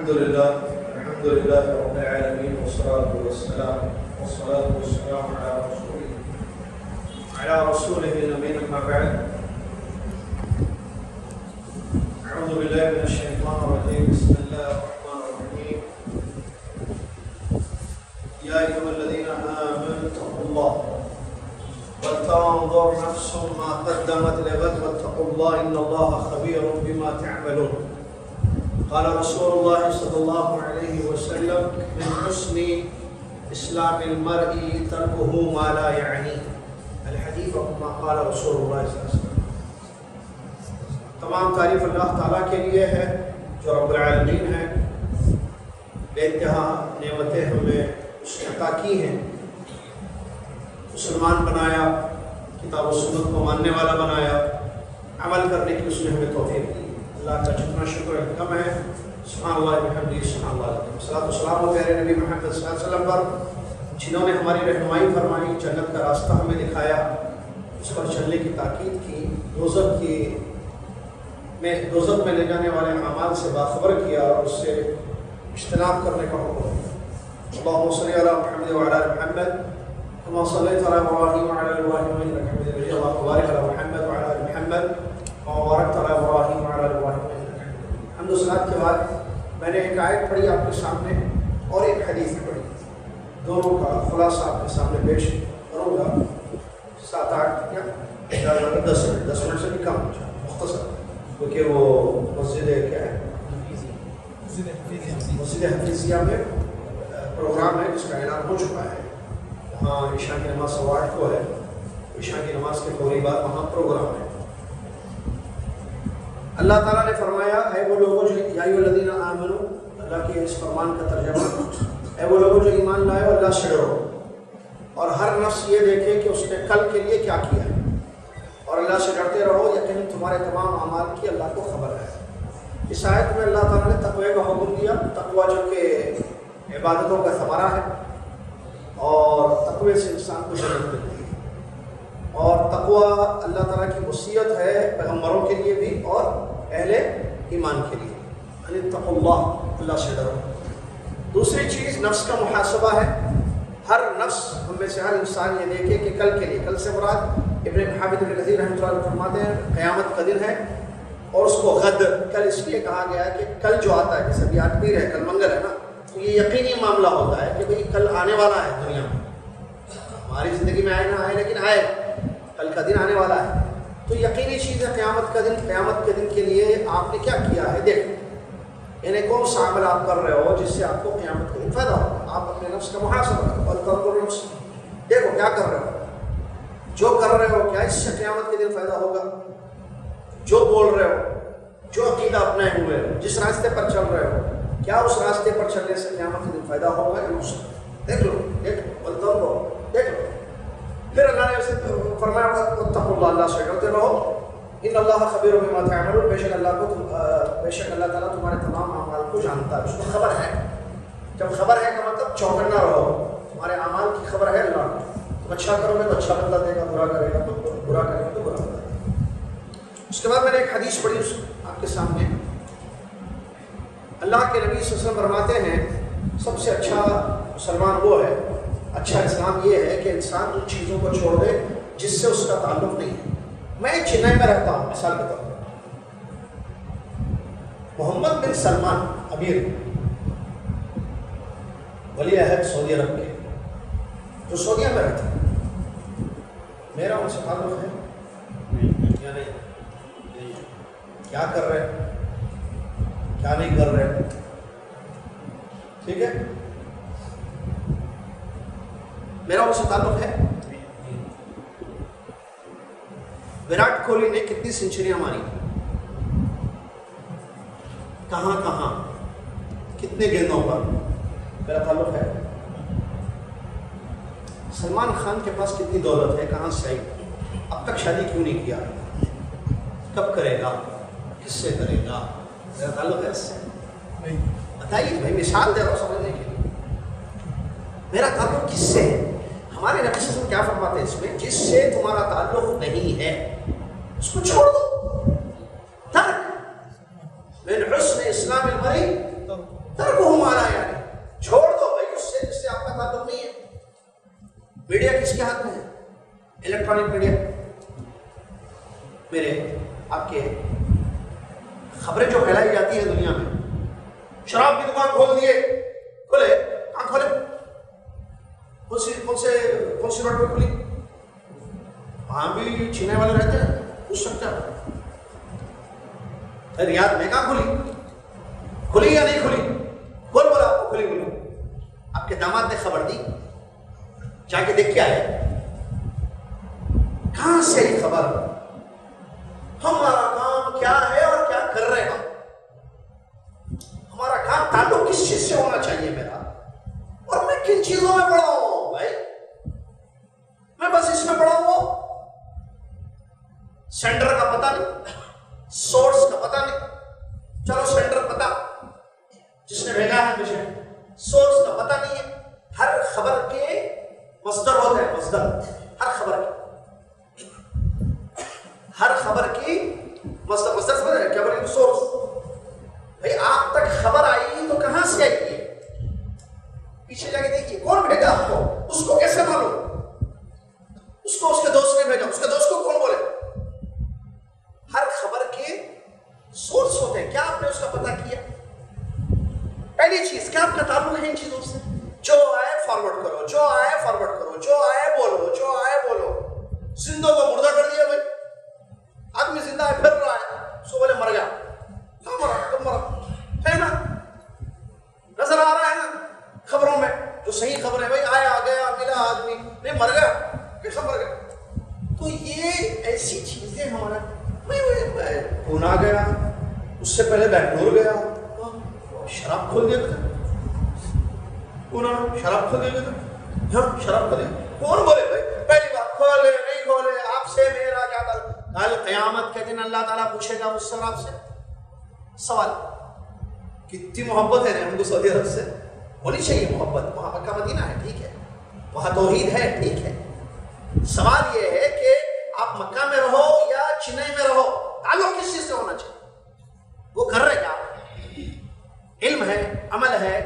الحمد لله رب العالمين والصلاة والسلام على رسوله الأمين. أما بعد، أعوذ بالله من الشيطان الرجيم. بسم الله الرحمن الرحيم. يا أيها الذين آمنوا اتقوا الله ولتنظر نفس ما قدمت لغد واتقوا الله إن الله خبير بما تعملون. قال رسول الله صلى الله عليه وسلم: من حسن اسلام المرء تركه ما لا يعنيه. الحدیث كما قال رسول اللہ صلی اللہ علیہ وسلم. تمام تعریف اللہ تعالیٰ کے لیے ہے جو رب العالمین ہے. بے انتہا نعمتیں ہمیں اس نے عطا کی ہیں. مسلمان بنایا، کتاب و سنت کو ماننے والا بنایا، عمل کرنے کی اس نے ہمیں توفیق دی. اللہ کا جتنا شکر کم ہے. سبحان اللہ بحمدہ، سبحان اللہ العظیم. صلاۃ و سلام و پیارے نبی محمد صلی اللہ علیہ وسلم پر، جنہوں نے ہماری رہنمائی فرمائی، جنت کا راستہ ہمیں دکھایا، اس پر چلنے کی تاکید کی، دوزخ میں لے جانے والے اعمال سے باخبر کیا اور اس سے اجتناب کرنے کا حکم دیا. اللہم صلی علی محمد وعلی آل محمد كما صليت على ابراهيم وعلى ال ابراهيم انك حميد مجيد. اللهم بارك على محمد وعلى ال محمد كما باركت على ابراهيم وعلى ال ابراهيم انك حميد مجيد. حمد و صلات کے بعد میں نے ایک آیت پڑھی آپ کے سامنے اور ایک حدیث پڑھی. دونوں کا خلاصہ آپ کے سامنے پیش کروں گا. 7-8 یا 10 منٹ سے بھی کم، مختصر، کیونکہ وہ مسجد کیا ہے، مسجد حفیظیہ میں پروگرام ہے جس کا اعلان ہو چکا ہے. وہاں عشاء کی نماز 8:15 کو ہے. عشاء کی نماز کے فوری بعد وہاں پروگرام ہے. اللہ تعالیٰ نے فرمایا: اے وہ لوگوں جو یا ایھا الذین آمنوا، اللہ کے اس فرمان کا ترجمہ، اے وہ لوگوں جو ایمان لائے ہو، اللہ سے ڈرو اور ہر نفس یہ دیکھے کہ اس نے کل کے لیے کیا کیا ہے، اور اللہ سے ڈرتے رہو، یقیناً تمہارے تمام اعمال کی اللہ کو خبر ہے. اس آیت میں اللہ تعالیٰ نے تقوی کا حکم دیا. تقوی جو کہ عبادتوں کا ثمرہ ہے، اور تقوی سے انسان کو جنت ملتی ہے. اور تقوی اللہ تعالیٰ کی وصیت ہے پیغمبروں کے لیے بھی اور اہل ایمان کے لیے. یعنی اتقوا اللہ، اللہ سے ڈرو. دوسری چیز نفس کا محاسبہ ہے. ہر نفس، ہم میں سے ہر انسان یہ دیکھے کہ کل کے لیے، کل سے مراد ابن حامد بن کثیر رحمۃ اللہ علیہ فرماتے ہیں قیامت کا دن ہے، اور اس کو غد کل اس لیے کہا گیا ہے کہ کل جو آتا ہے، جیسے ابھی آج پیر ہے، کل منگل ہے نا، تو یہ یقینی معاملہ ہوتا ہے کہ بھئی کل آنے والا ہے. دنیا میں ہماری زندگی میں آئے نہ آئے لیکن آئے، کل کا دن آنے والا ہے. تو یقینی چیز ہے قیامت کا دن. قیامت کے دن کے لیے آپ نے کیا کیا ہے دیکھیں، یعنی کون سا عمل آپ کر رہے ہو جس سے آپ کو قیامت کے دن فائدہ ہوگا. آپ اپنے نفس کا محاسبہ کرو اور تنظر نفس، دیکھو کیا کر رہے ہو، جو کر رہے ہو کیا اس سے قیامت کے دن فائدہ ہوگا، جو بول رہے ہو، جو عقیدہ اپنے ہوئے ہو، جس راستے پر چل رہے ہو، کیا اس راستے پر چلنے سے قیامت کے دن فائدہ ہوگا یا نقصان. دیکھ لو دیکھ لو دیکھ لو. پھر اللہ نے اسے فرمایا: اتقوا اللہ، اللہ سے ڈرتے رہو، ان اللہ خبیر بما تعملون، بے شک اللہ تعالیٰ تمہارے تمام اعمال کو جانتا ہے، اس کو خبر ہے. جب خبر ہے کا مطلب چوکنا رہو، تمہارے اعمال کی خبر ہے اللہ کو. تم اچھا کرو گے تو اچھا بدلہ دے گا، برا کرے گا تو برا کرے گا تو برا بدلہ دے گا. اس کے بعد میں نے ایک حدیث پڑھی آپ کے سامنے. اللہ کے نبی صلی اللہ علیہ وسلم فرماتے ہیں سب سے اچھا مسلمان وہ ہے، اچھا اسلام یہ ہے کہ انسان ان چیزوں کو چھوڑ دے جس سے اس کا تعلق نہیں ہے. میں چنئی میں رہتا ہوں، مثال کے طور پر محمد بن سلمان امیر ولی عہد سعودی عرب کے، جو سعودیہ میں رہتے ہیں، میرا ان سے تعلق ہے یا نہیں؟ کیا کر رہے ہیں، کیا نہیں کر رہے، ٹھیک ہے، میرا ان سے تعلق ہے. وراٹ کوہلی نے کتنی سینچریاں ماری، کہاں کہاں، کتنے گیندوں پر، میرا تعلق ہے. سلمان خان کے پاس کتنی دولت ہے، کہاں سے آئی، اب تک شادی کیوں نہیں کیا، کب کرے گا، کس سے کرے گا، میرا تعلق ہے اس سے. بتائیے بھائی، مثال دے رہا ہوں سمجھنے کے لیے. میرا تعلق کس سے ہے؟ ہمارے نبی صلی اللہ علیہ وسلم کیا فرماتے ہیں اس میں، جس سے تمہارا تعلق نہیں ہے اس کو چھوڑ دو. ترک من حسن اسلام المرء میڈیا کس کے ہاتھ میں ہے؟ Electronic media. میرے آپ کے خبریں جو پھیلائی جاتی ہیں دنیا میں، شراب کی دکان کھول دیے، کھولے کہاں کھولے؟ کون سی روڈ پہ کھلی؟ وہاں بھی چھینے والے رہتے ہیں، پوچھ سکتے ہیں. ریاض میں کہاں کھلی یا نہیں کھلی؟ کون بولا آپ کو کھلی کھلی؟ آپ کے داماد نے خبر دی، جا کے دیکھ کے آئے. کہاں سے یہ خبر؟ ہمارا کام کیا ہے اور کیا کر رہے ہیں ہم؟ ہمارا کام تعلق کس چیز سے ہونا چاہیے میرا، اور میں کن چیزوں میں پڑا ہوں بھائی؟ میں بس اس میں پڑا ہوں، سینٹر کا پتہ نہیں، سورس کا پتہ نہیں. چلو سینٹر پتہ، جس نے بھیجا ہے مجھے، سورس کا پتہ نہیں ہے. ہر خبر کے مصدر ہوتے ہیں، مصدر ہر خبر کی مصدر سمجھ رہے کیا بولے؟ سورس. بھائی آپ تک خبر آئی تو کہاں سے آئی ہے؟ پیچھے جا کے دیکھیے کون بھیجا آپ کو، اس کو کیسے معلوم؟ اس کو اس کے دوست نے بھیجا، اس کے دوست کو کون بولے؟ ہر خبر کے سورس ہوتے ہیں. کیا آپ نے اس کا پتہ کیا؟ پہلی چیز، کیا آپ کا تعلق ہے ان چیزوں سے؟ جو آئے فارورڈ کرو، جو آئے فارورڈ کرو، جو آئے بولو، جو آئے بولو. زندوں کو مردہ کر دیا بھائی. آدمی زندہ ہے پھر رہا ہے، اس کو بولے مر گیا. کہاں مرا؟ کب مرا؟ ہے نا، نظر آ رہا ہے نا خبروں میں. جو صحیح خبر ہے بھائی، آیا گیا ملا آدمی، نہیں مر گیا، کیسا مر گیا؟ تو یہ ایسی چیزیں ہمارا پونا گیا، اس سے پہلے بنگلور گیا، شراب کھول دیا تھا. پونا شراب کھول دیا تھا، ہاں شراب کھول دیا. کون بولے بھائی؟ پہلی بات کھولے نہیں کھولے آپ سے میرا کیا تعلق؟ کل قیامت کے دن اللہ تعالیٰ پوچھے گا مجھ سے اور آپ سے سوال. کتنی محبت ہے ہم کو سعودی عرب سے، ہونی چاہیے محبت. وہاں مکہ مدینہ ہے، ٹھیک ہے، وہاں توحید ہے، ٹھیک ہے. سوال یہ ہے کہ آپ مکہ میں رہو یا چنئی میں رہو، تعلق کس چیز سے ہونا چاہیے؟ وہ کر رہے کیا؟ علم ہے، عمل ہے،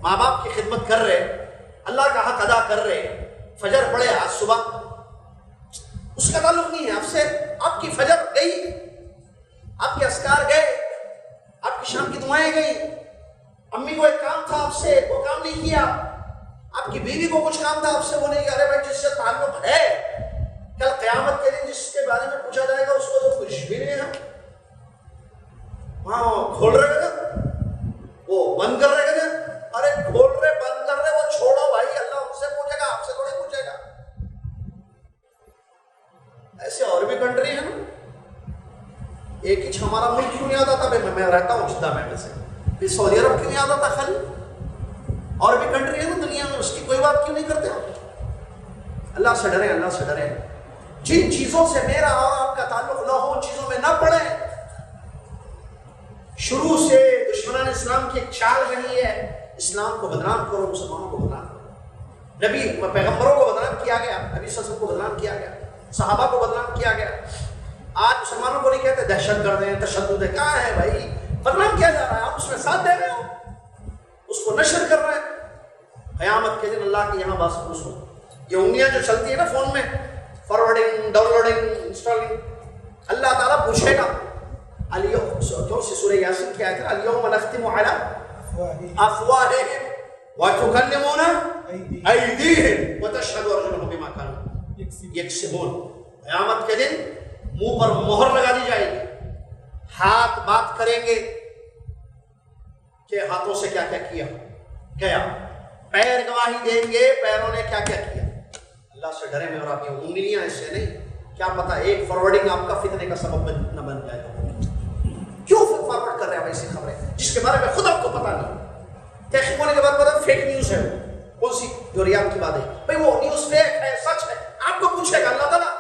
ماں باپ کی خدمت کر رہے، اللہ کا حق ادا کر رہے، فجر پڑھے آج صبح، اس کا تعلق نہیں ہے آپ سے. آپ کی فجر گئی، آپ کے اذکار گئے، آپ کی شام کی دعائیں گئی. امی کو ایک کام تھا آپ سے، وہ کام نہیں کیا. آپ کی بیوی کو کچھ کام تھا آپ سے، وہ نہیں کیا. ارے بھائی جس سے تعلق ہے، کل قیامت کے دن جس کے بارے میں پوچھا جائے گا اس کو تو کچھ بھی نہیں ہے. وہاں کھول رہے گا، وہ بند کر رہے گا. ارے کھول رہے بند کر رہے وہ چھوڑو بھائی، اللہ ان سے پوچھے گا، آپ سے تھوڑی پوچھے گا. ایسے اور بھی کنٹری ہیں نا. ایک ہی ہمارا ملک کیوں نہیں آتا تھا؟ میں رہتا ہوں جدہ میں سے، پھر سعودی عرب کیوں نہیں آتا تھا؟ خالی اور بھی کنٹری ہے نا دنیا میں، اس کی کوئی بات کیوں نہیں کرتے؟ اللہ سے ڈریں، اللہ سے ڈریں. جن چیزوں سے میرا اور آپ کا تعلق نہ ہو، چیزوں میں نہ پڑیں. شروع سے دشمنان اسلام کی ایک چال رہی ہے، اسلام کو بدنام کرو، مسلمانوں کو بدنام کرو. نبی پیغمبروں کو بدنام کیا گیا، نبی صلی اللہ علیہ وسلم کو بدنام کیا گیا، صحابہ کو بدنام کیا گیا. آج مسلمانوں کو نہیں کہتے دہشت گرد ہیں، تشدد ہے. کہاں ہے بھائی؟ بدنام کیا جا رہا ہے، آپ اس میں ساتھ دے رہے ہو، اس کو نشر کر رہے ہیں. قیامت کے دن اللہ کے یہاں باسپوس ہو. یہ انگلیاں جو چلتی ہیں نا فون میں، فارورڈنگ، ڈاؤن لوڈنگ، انسٹالنگ، اللہ تعالیٰ پوچھے گا. کیوں سے سورہ یاسین کی آیت ہے، الیوم نختم علی افواہہم وتکلمنا ایدیہم وتشہد ارجلہم بما کانوا یکسبون. قیامت کے دن منہ پر مہر لگا دی جائے گی. ہاتھ بات کریں گے کہ ہاتھوں سے کیا کیا کیا گیا، پیر گواہی دیں گے پیروں نے کیا کیا کیا. اللہ سے ڈرے میں اور آپ کی انگلیاں ایسے نہیں، کیا پتا ایک فارورڈنگ آپ کا فتنے کا سبب نہ بن جائے. کیوں فارورڈ کر رہے ہیں ایسی خبریں جس کے بارے میں خود آپ کو پتا نہیں؟ تحقیق ہونے کے بعد پتا فیک نیوز ہے. کون سی؟ جو ریاض کی بات ہے بھائی، وہ نیوز فیک ہے سچ ہے، آپ کو پوچھے گا اللہ تعالیٰ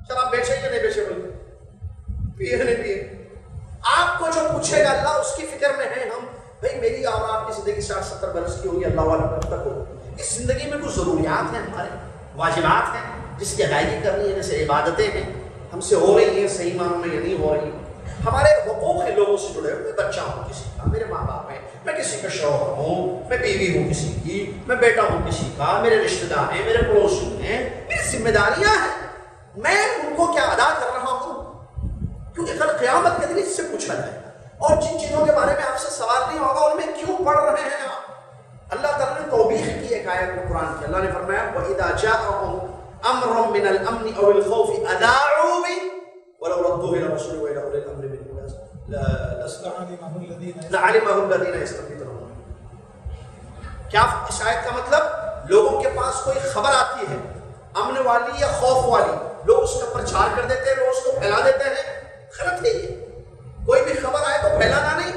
شراب بیچے یا نہیں بیچے، بولے پیے نہیں پیے. آپ کو جو پوچھے گا اللہ، اس کی فکر میں ہے ہم. بھائی میری اور آپ کی زندگی 60-70 برس کی ہوگی، اللہ والا کب تک ہو. اس زندگی میں کچھ ضروریات ہیں، ہمارے واجبات ہیں جس کی ادائیگی کرنی ہے، جیسے عبادتیں ہیں ہم سے ہو رہی ہیں صحیح معنوں میں یا نہیں ہو رہی. ہمارے حقوق ہیں لوگوں سے جڑے ہوئے. میں بچہ ہوں کسی کا, میرے ماں باپ ہیں, میں کسی کا شوہر ہوں, میں بیوی ہوں کسی کی, میں بیٹا ہوں کسی کا, میرے رشتہ دار ہیں, میرے پڑوسی ہیں, میری ذمہ داریاں ہیں. میں ان کو کیا ادا کر رہا ہوں؟ کیونکہ کل قیامت کے دن اس سے پوچھا جائے گا. اور جن چیزوں کے بارے میں آپ سے سوال نہیں ہوگا ان میں کیوں پڑھ رہے ہیں آپ. اللہ تعالیٰ نے توبیخ کی ایک آیت میں قرآن کی. اللہ نے فرمایا وَإِذَا جَاءَهُمْ أَمْرٌ مِّنَ الْأَمْنِ أَوِ الْخَوْفِ أَذَاعُوا بِهِ وَلَوْ رَدُّوهُ إِلَى الرَّسُولِ وَإِلَى أُولِي الْأَمْرِ مِنْهُمْ لَعَلِمَهُ الَّذِينَ يَسْتَنبِطُونَهُ. کیا اس آیت کا مطلب لوگوں کے پاس کوئی خبر آتی ہے امن والی یا خوف والی, لوگ اس کا پرچار کر دیتے ہیں, لوگ اس کو پھیلا دیتے ہیں؟ غلط ہے یہ. کوئی بھی خبر آئے تو پھیلانا نہیں,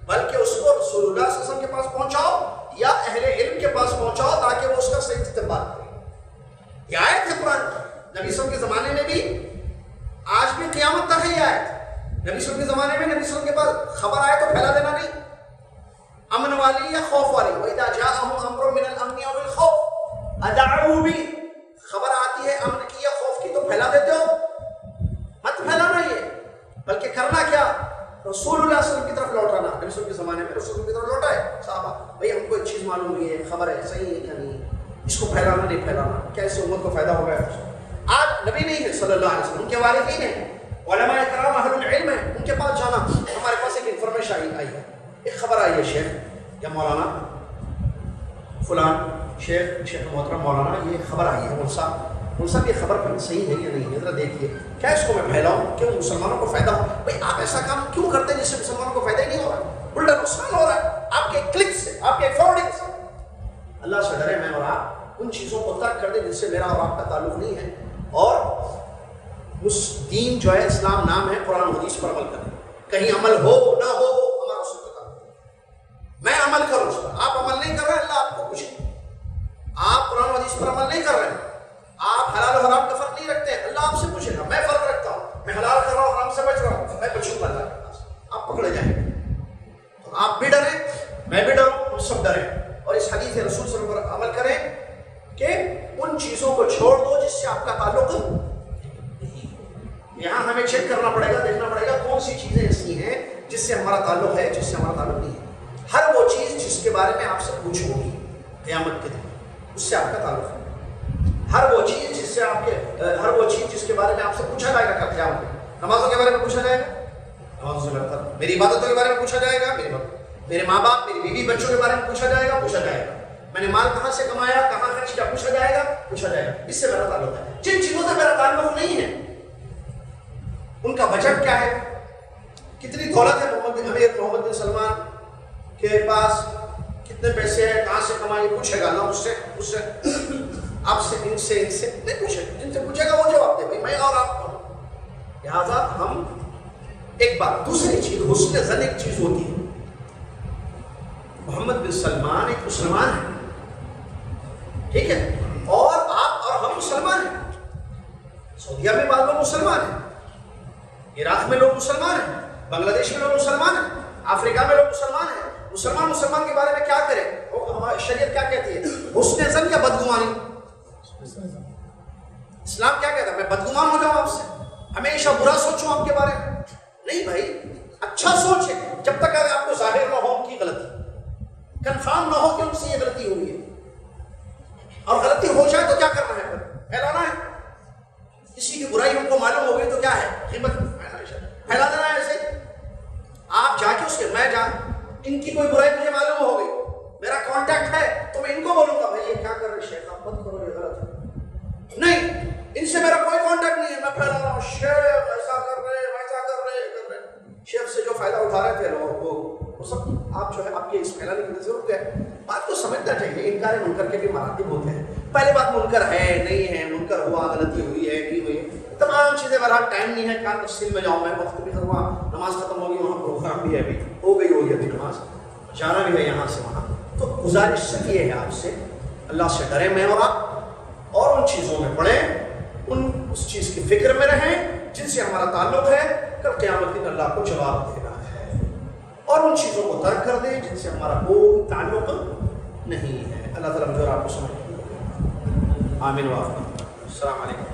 بلکہ اس کو رسول اللہ صلی اللہ علیہ وسلم کے پاس پہنچاؤ یا اہل علم کے پاس پہنچاؤ تاکہ وہ اس کا صحیح استعمال کریں. یہ آیت ہے قرآن کی. نبی صلی اللہ علیہ وسلم کے زمانے میں بھی, آج بھی قیامت تک ہے یہ آیت. نبی صلی اللہ علیہ وسلم کے زمانے میں نبی صلی اللہ علیہ وسلم کے پاس خبر آئے تو پھیلا دینا نہیں, امن والی یا خوف والی. وَإِذَا جَاءَهُمْ أَمْرٌ مِّنَ الْأَمْنِ أَوِ الْخَوْفِ أَذَاعُوا بِهِ. خبر آتی ہے امن کی یا خوف کی تو پھیلا دیتے ہو, مت پھیلانا یہ, بلکہ کرنا کیا؟ رسول اللہ صلی اللہ علیہ وسلم کی طرف لوٹانا. نبی صلی اللہ علیہ وسلم کے زمانے میں رسول اللہ کی طرف لوٹائے صحابہ, بھئی ہم کو ایک چیز معلوم ہوئی ہے, خبر ہے, صحیح ہے یا نہیں, اس کو پھیلانا نہیں پھیلانا, کیا اس سے امت کو فائدہ ہوگا؟ آج نبی نہیں ہے صلی اللہ علیہ وسلم, ان کے والدین ہیں, علماء کرام اہل العلم ہیں, ان کے پاس جانا. ہمارے پاس ایک انفارمیشن آئی ہے, ایک خبر آئی ہے شیخ یا مولانا فلان, شیخ محترم مولانا, یہ خبر آئی ہے مول صاحب یہ خبر صحیح ہے یا نہیں ہے, ذرا دیکھیے, کیا اس کو میں پھیلاؤں کہ مسلمانوں کو فائدہ ہو؟ بھائی آپ ایسا کام کیوں کرتے ہیں جس سے مسلمانوں کو فائدہ ہی نہیں ہو رہا, الٹا نقصان ہو رہا ہے آپ کے کلک سے, آپ کے فارورڈنگ سے. اللہ سے ڈرے میں اور آپ ان چیزوں کو ترک کر دیں جن سے میرا اور آپ کا تعلق نہیں ہے, اور اس دین جو ہے اسلام نام ہے, قرآن حدیث پر عمل کریں. کہیں عمل ہو نہ ہو ہمارا اس سے پتہ, میں عمل کروں اس پر, آپ عمل نہیں کر رہے, اللہ آپ کو پوچھے. آپ قرآن حدیث پر عمل نہیں کر رہے, آپ حلال و حرام کا فرق نہیں رکھتے, اللہ آپ سے پوچھے گا. میں فرق رکھتا ہوں, میں حلال کر رہا ہوں, حرام سے بچ رہا ہوں, میں پوچھوں گا اللہ کے پاس, آپ پکڑے جائیں گے. تو آپ بھی ڈریں, میں بھی ڈروں, ہم سب ڈریں, اور اس حدیث رسول صلی اللہ علیہ وسلم پر عمل کریں کہ ان چیزوں کو چھوڑ دو جس سے آپ کا تعلق نہیں. یہاں ہمیں چیک کرنا پڑے گا, دیکھنا پڑے گا کون سی چیزیں ایسی ہیں جس سے ہمارا تعلق ہے, جس سے ہمارا تعلق نہیں ہے. ہر وہ چیز جس کے بارے میں آپ سے پوچھوں گی قیامت کے دن, اس سے آپ کا تعلق ہے. ہر وہ چیز جس سے ہر وہ چیز جس کے بارے میں آپ سے پوچھا جائے گا کل قیامت میں. نمازوں کے بارے میں پوچھا جائے گا, نمازوں سے لڑتا, میری عبادتوں کے بارے میں پوچھا جائے گا, میرے ماں باپ, میری بیوی بچوں کے بارے میں پوچھا جائے گا, میں نے مال کہاں سے کمایا, کہاں خرچ کیا, پوچھا جائے گا. اس سے میرا تعلق ہے. جن چیزوں سے میرا تعلق نہیں ہے ان کا بجٹ کیا ہے, کتنی دولت ہے امیر محمد بن سلمان کے پاس, کتنے پیسے ہیں, کہاں سے کمائے, پوچھے گا اللہ اس سے آپ سے, ان سے نہیں پوچھے گا. جن سے پوچھے گا وہ جواب دے, بھائی میں اور آپ کو. لہٰذا ہم ایک بات, دوسری چیز حسن ظن ایک چیز ہوتی ہے. محمد بن سلمان ایک مسلمان ہے, ٹھیک ہے, اور آپ اور ہم مسلمان ہیں. سعودیہ میں بعض لوگ مسلمان ہیں, عراق میں لوگ مسلمان ہیں, بنگلہ دیش میں لوگ مسلمان ہیں, افریقہ میں لوگ مسلمان ہیں. مسلمان کے بارے میں کیا کریں, ہماری شریعت کیا کہتی ہے, حسن ظن یا بدگمانی؟ اسلام کیا کہتا ہے, میں بدگمان ہو جاؤں آپ سے, ہمیشہ برا سوچوں آپ کے بارے میں؟ نہیں بھائی, اچھا سوچیں جب تک اگر آپ کو ظاہر نہ ہو ان کی غلطی, کنفرم نہ ہو کہ ان سے یہ غلطی ہوئی ہے, اور غلطی ہو جائے تو کیا کرنا ہے, پھیلانا ہے. کسی کی برائی ہم کو معلوم ہو گئی تو کیا ہے, قیمت پھیلا دینا ہے. ایسے آپ جا کے اس کے, میں جا, ان کی کوئی برائی مجھے معلوم ہو گئی, میرا کانٹیکٹ ہے, تو میں ان کو بولوں گا بھائی یہ کیا کر رہے شیخ, آپ مت کرو, یہ غلط ہے. نہیں, ان سے میرا کوئی کانٹیکٹ نہیں ہے, میں پھیلا رہا ہوں شیخ ایسا کر رہے, ویسا کر رہے. شیخ سے جو فائدہ اٹھا رہے تھے لوگ وہ سب آپ جو ہے آپ کے اس پھیلانے کی وجہ سے رک گئے. بات کو سمجھنا چاہیے, انکار منکر کے بھی مراتب ہوتے ہیں. پہلے بات منکر ہے نہیں ہے, منکر ہوا, غلطی ہوئی ہے نہیں ہوئی, تمام چیزیں. بہرحال ٹائم نہیں ہے, کیا تفصیل میں جاؤں میں, وقت بھی ہوا, نماز ختم ہوگی, وہاں پروگرام بھی ہے, ابھی ہوگی ابھی نماز, جانا بھی ہے یہاں سے وہاں. تو گزارش سے یہ ہے آپ سے, اللہ سے ڈریں میں اور آپ, اور ان چیزوں میں پڑھیں, اس چیز کی فکر میں رہیں جن سے ہمارا تعلق ہے, کل قیامت دن اللہ کو جواب دینا ہے, اور ان چیزوں کو ترک کر دیں جن سے ہمارا کوئی تعلق نہیں ہے. اللہ تعالیٰ مجھے اور آپ کو سمجھ. آمین. السلام علیکم.